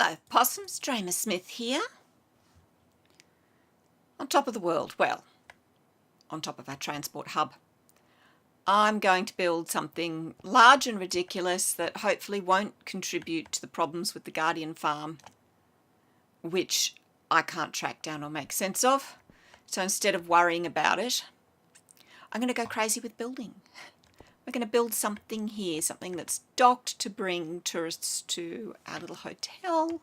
Hello possums, Dreymasmith here. On top of the world, well, on top of our transport hub. I'm going to build something large and ridiculous that hopefully won't contribute to the problems with the Guardian farm, which I can't track down or make sense of. So instead of worrying about it, I'm going to go crazy with building. We're going to build something here, something that's docked to bring tourists to our little hotel.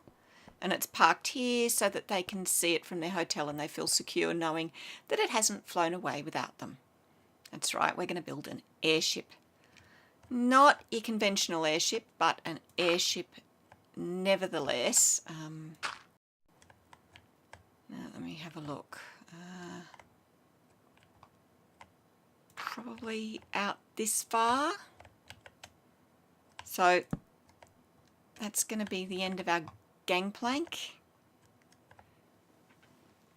And it's parked here so that they can see it from their hotel and they feel secure knowing that it hasn't flown away without them. That's right, we're going to build an airship. Not a conventional airship, but an airship nevertheless. Now let me have a look. Probably out this far. So that's going to be the end of our gangplank.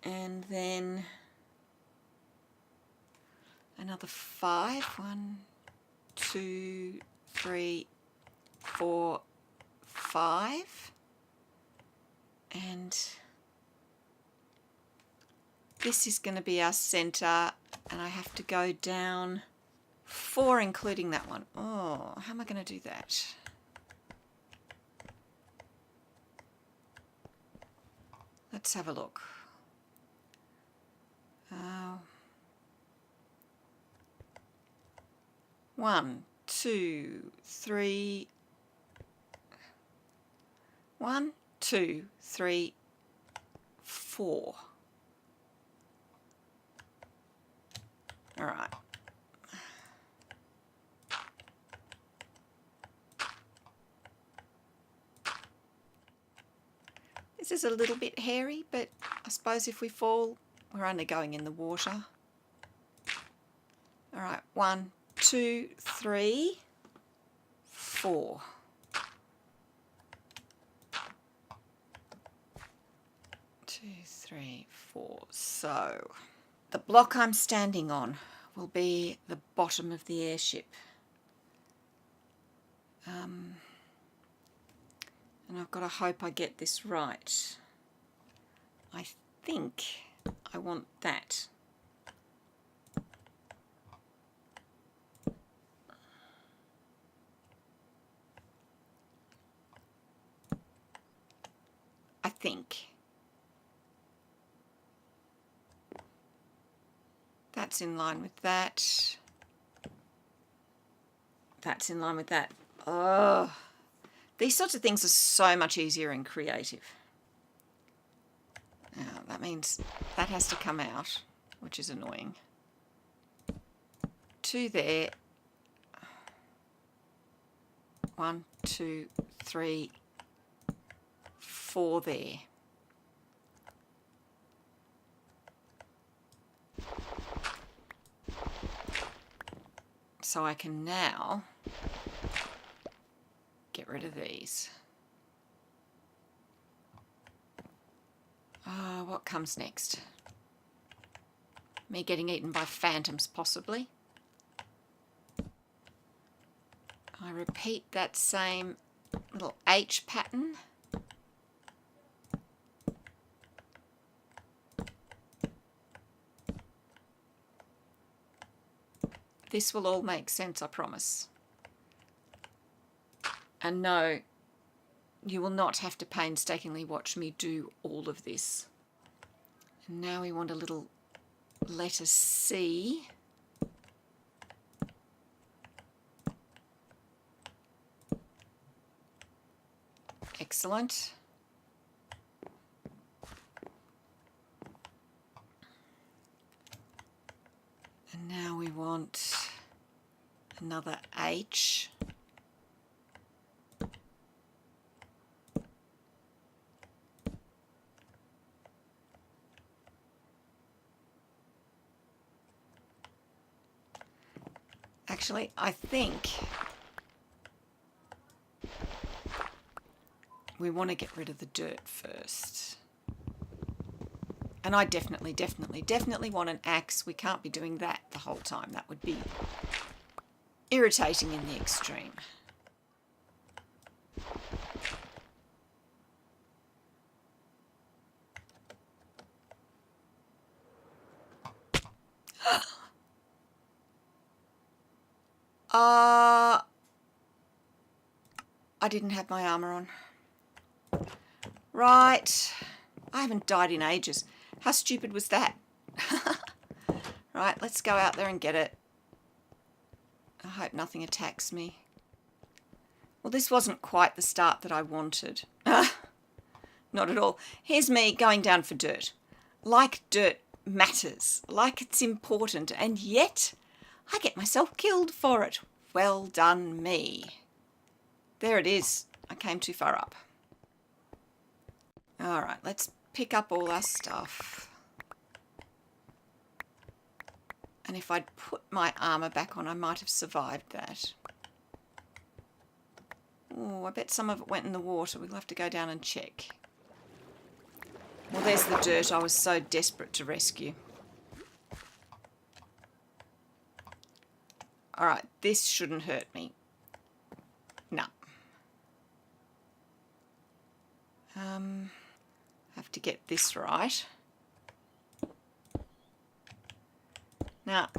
And then another 5. 1, 2, 3, 4, 5. And this is going to be our center, and I have to go down 4 including that one. Oh, how am I going to do that? Let's have a look. 1, 2, 3. 1, 2, 3, 4. All right. This is a little bit hairy, but I suppose if we fall, we're only going in the water. All right, 1, 2, 3, 4. Two, 3, 4. So the block I'm standing on will be the bottom of the airship. And I've got to hope I get this right. I think I want that. I think. That's in line with that. That's in line with that. Oh, these sorts of things are so much easier and creative. Now, that means that has to come out, which is annoying. 2 there. 1, 2, 3, 4 there. So I can now get rid of these. What comes next? Me getting eaten by phantoms, possibly. I repeat that same little H pattern. This will all make sense, I promise. And no, you will not have to painstakingly watch me do all of this. And now we want a little letter C. Excellent. And now we want another H. Actually, I think we want to get rid of the dirt first. And I definitely want an axe. We can't be doing that the whole time. That would be irritating in the extreme. didn't have my armour on. Right. I haven't died in ages. How stupid was that? Right, let's go out there and get it. I hope nothing attacks me. Well, this wasn't quite the start that I wanted. Not at all. Here's me going down for dirt. Like dirt matters, like it's important, and yet I get myself killed for it. Well done me. There it is. I came too far up. All right, let's pick up all our stuff. And if I'd put my armour back on, I might have survived that. Oh, I bet some of it went in the water. We'll have to go down and check. Well, there's the dirt I was so desperate to rescue. All right, this shouldn't hurt me. No. Have to get this right. Now,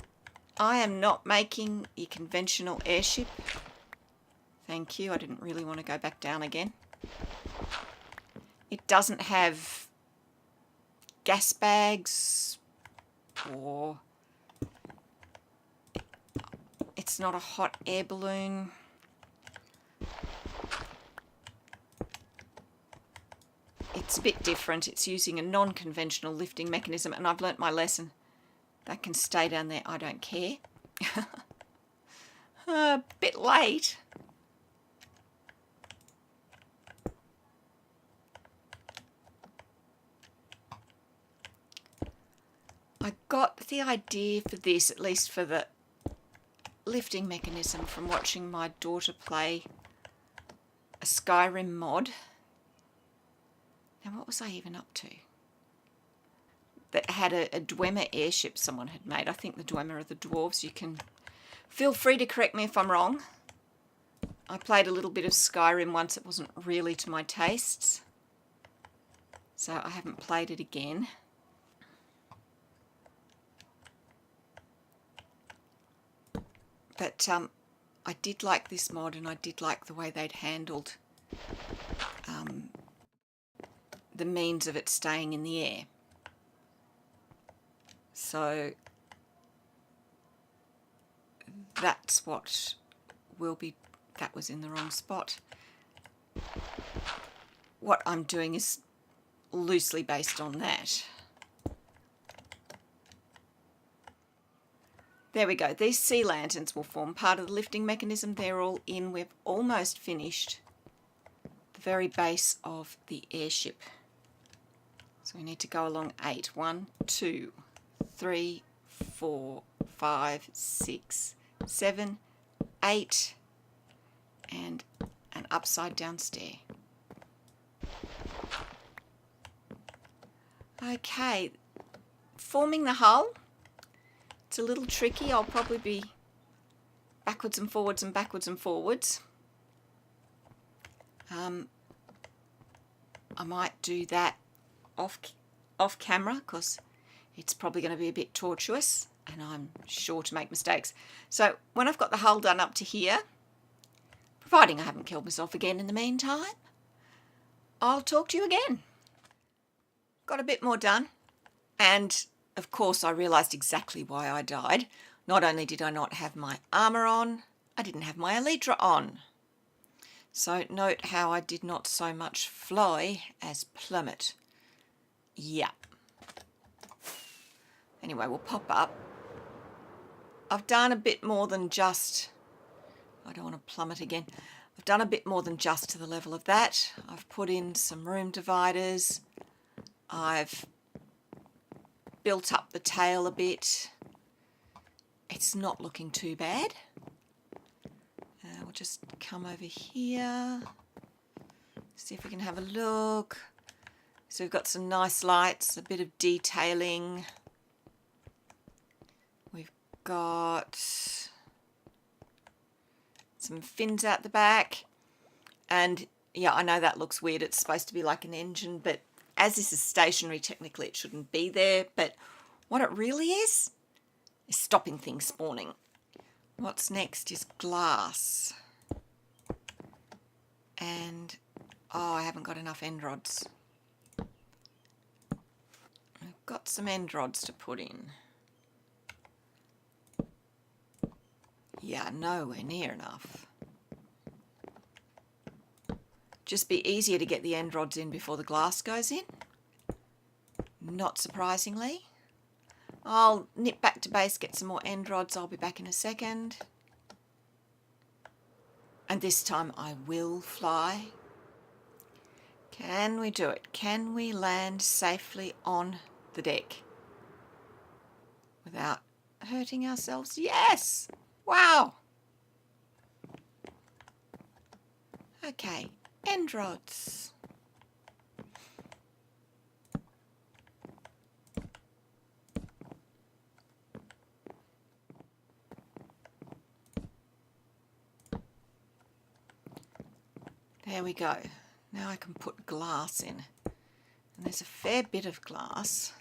I am not making a conventional airship. Thank you. I didn't really want to go back down again. It doesn't have gas bags, or it's not a hot air balloon. It's a bit different. It's using a non-conventional lifting mechanism, and I've learnt my lesson. That can stay down there. I don't care. A bit late. I got the idea for this, at least for the lifting mechanism, from watching my daughter play a Skyrim mod. Now, what was I even up to? That had a Dwemer airship someone had made. I think the Dwemer are the dwarves. You can feel free to correct me if I'm wrong. I played a little bit of Skyrim once. It wasn't really to my tastes, so I haven't played it again. But I did like this mod, and I did like the way they'd handled the means of it staying in the air. So that's what will be. That was in the wrong spot. What I'm doing is loosely based on that. There we go. These sea lanterns will form part of the lifting mechanism. They're all in. We've almost finished the very base of the airship. So we need to go along 8. 1, 2, 3, 4, 5, 6, 7, 8, and an upside down stair. Okay, forming the hull. It's a little tricky. I'll probably be backwards and forwards and backwards and forwards. I might do that off camera, because it's probably going to be a bit tortuous, and I'm sure to make mistakes. So when I've got the hull done up to here, providing I haven't killed myself again in the meantime, I'll talk to you again. Got a bit more done, and of course I realised exactly why I died. Not only did I not have my armour on, I didn't have my elytra on. So note how I did not so much fly as plummet. Yeah. Anyway, we'll pop up. I've done a bit more than just... I don't want to plummet again. I've done a bit more than just to the level of that. I've put in some room dividers. I've built up the tail a bit. It's not looking too bad. We'll just come over here, see if we can have a look. So we've got some nice lights, a bit of detailing. We've got some fins out the back. And yeah, I know that looks weird. It's supposed to be like an engine, but as this is stationary, technically it shouldn't be there. But what it really is stopping things spawning. What's next is glass. And oh, I haven't got enough end rods. I've got some end rods to put in. Yeah, nowhere near enough. Just be easier to get the end rods in before the glass goes in. Not surprisingly. I'll nip back to base, get some more end rods. I'll be back in a second. And this time I will fly. Can we do it? Can we land safely on the deck without hurting ourselves? Yes! Wow! Okay, end rods. There we go. Now I can put glass in. And there's a fair bit of glass.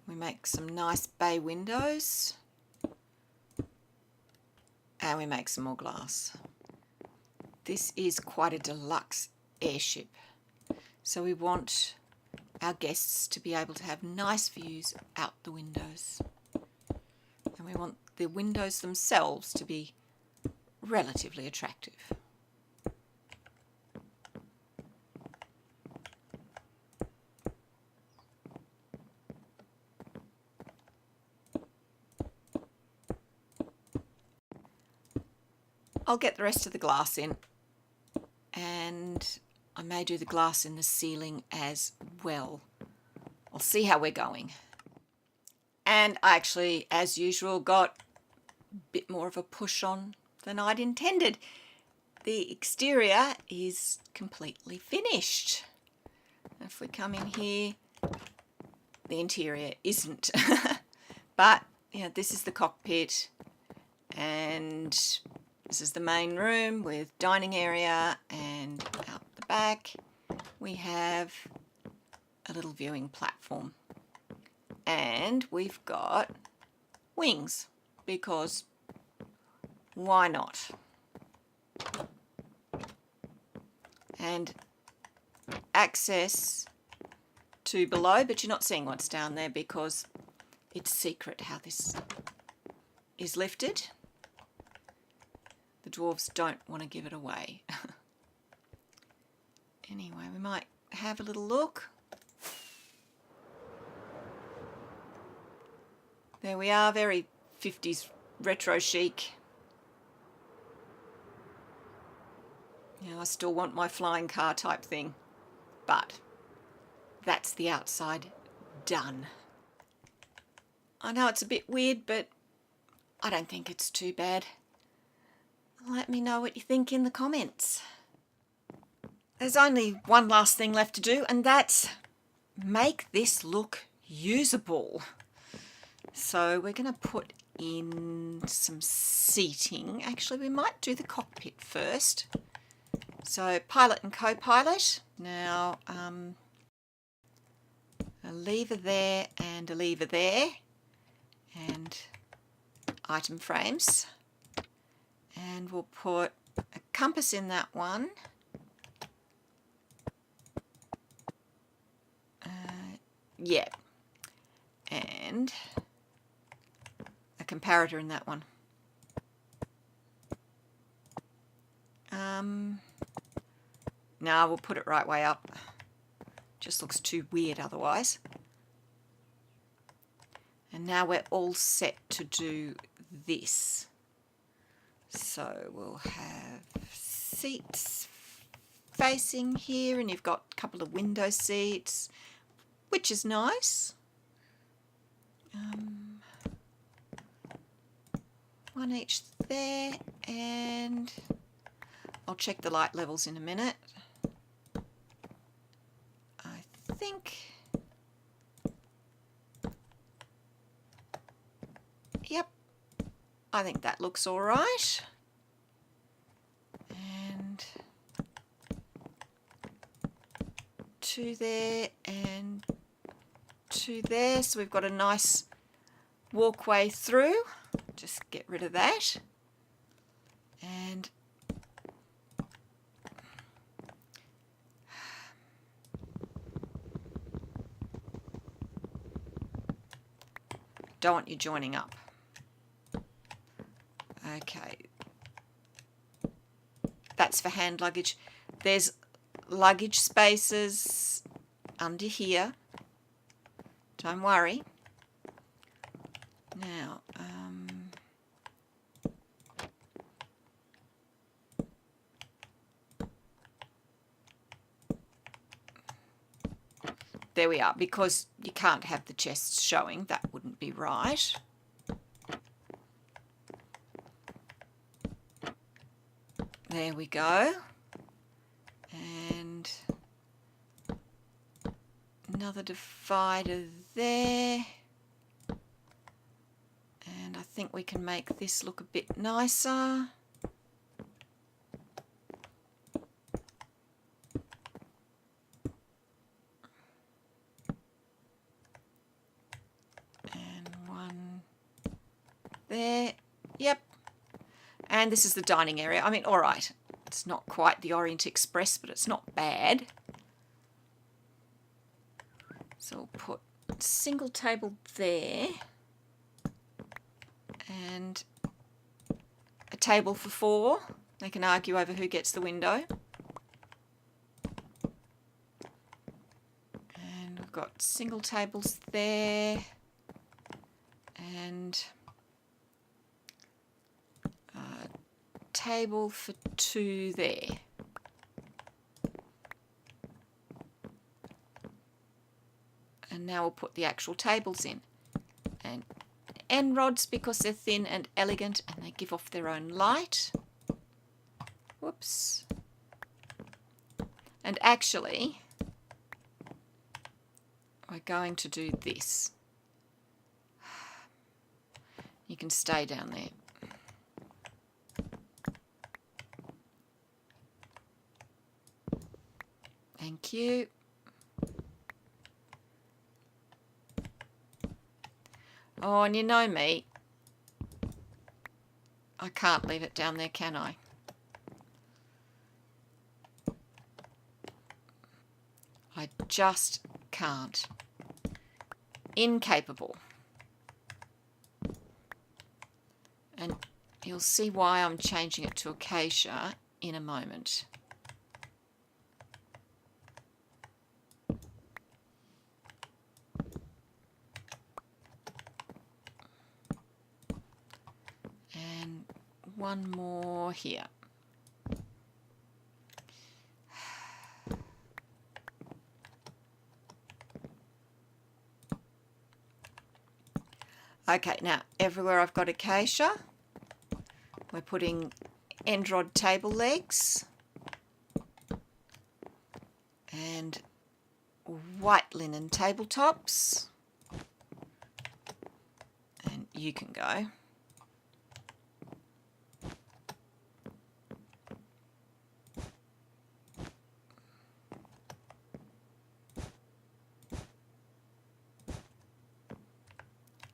We make some nice bay windows. And we make some more glass. This is quite a deluxe airship. So we want our guests to be able to have nice views out the windows. And we want the windows themselves to be relatively attractive. I'll get the rest of the glass in, and I may do the glass in the ceiling as well. I'll see how we're going. And I actually, as usual, got a bit more of a push on than I'd intended. The exterior is completely finished. If we come in here, the interior isn't. But, you know, this is the cockpit, and this is the main room with dining area, and out the back we have a little viewing platform. And we've got wings, because why not? And access to below, but you're not seeing what's down there because it's secret how this is lifted. The dwarves don't want to give it away. Anyway, we might have a little look. There we are, very 50s retro chic. Yeah, I still want my flying car type thing, but that's the outside done. I know it's a bit weird, but I don't think it's too bad. Let me know what you think in the comments. There's only one last thing left to do, and that's make this look usable. So we're going to put in some seating. Actually, we might do the cockpit first. So pilot and co-pilot. Now a lever there and a lever there, and item frames. And we'll put a compass in that one. Yeah. And a comparator in that one. Now we'll put it right way up. Just looks too weird otherwise. And now we're all set to do this. So we'll have seats facing here, and you've got a couple of window seats, which is nice. One each there, and I'll check the light levels in a minute. I think, yep, I think that looks all right. And two there and two there, so we've got a nice walkway through. Just get rid of that. And don't want you joining up. Okay. That's for hand luggage. There's luggage spaces under here. Don't worry. Now, there we are, because you can't have the chests showing. That wouldn't be right. There we go. And another divider there. And I think we can make this look a bit nicer. And one there. Yep. And this is the dining area. I mean, all right. It's not quite the Orient Express, but it's not bad. So we'll put a single table there. And a table for 4. They can argue over who gets the window. And we've got single tables there. And a table for 2 there. And now we'll put the actual tables in. And end rods, because they're thin and elegant and they give off their own light. Whoops. And actually, we're going to do this. You can stay down there. Thank you. Oh, and you know me, I can't leave it down there, can I? I just can't. Incapable. And you'll see why I'm changing it to acacia in a moment. And one more here. Okay, now everywhere I've got acacia, we're putting end rod table legs and white linen tabletops. And you can go.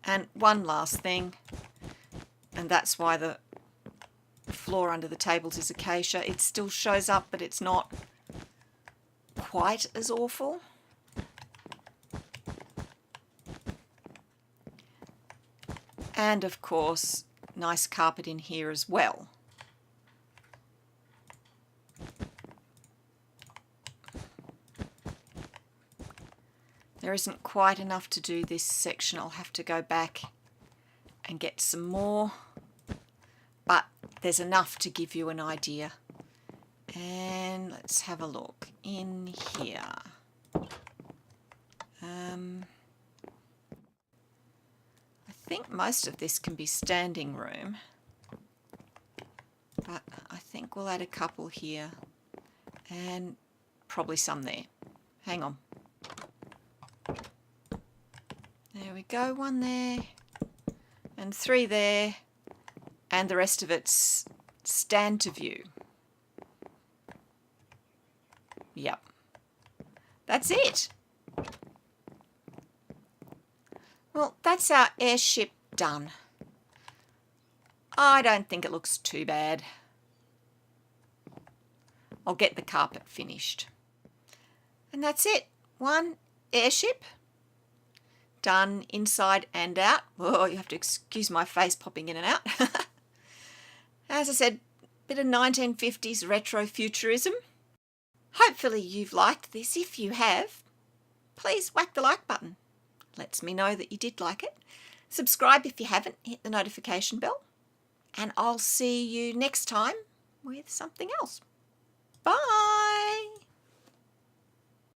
And one last thing, and that's why the floor under the tables is acacia. It still shows up, but it's not quite as awful. And of course, nice carpet in here as well. There isn't quite enough to do this section. I'll have to go back and get some more, but there's enough to give you an idea. And let's have a look in here. I think most of this can be standing room, but I think we'll add a couple here and probably some there. Hang on. There we go, one there, and 3 there, and the rest of it's stand to view. Yep, that's it. Well, that's our airship done. I don't think it looks too bad. I'll get the carpet finished. And that's it. One airship done inside and out. Oh, you have to excuse my face popping in and out. As I said, bit of 1950s retro-futurism. Hopefully you've liked this. If you have, please whack the like button. Lets me know that you did like it. Subscribe if you haven't. Hit the notification bell. And I'll see you next time with something else. Bye.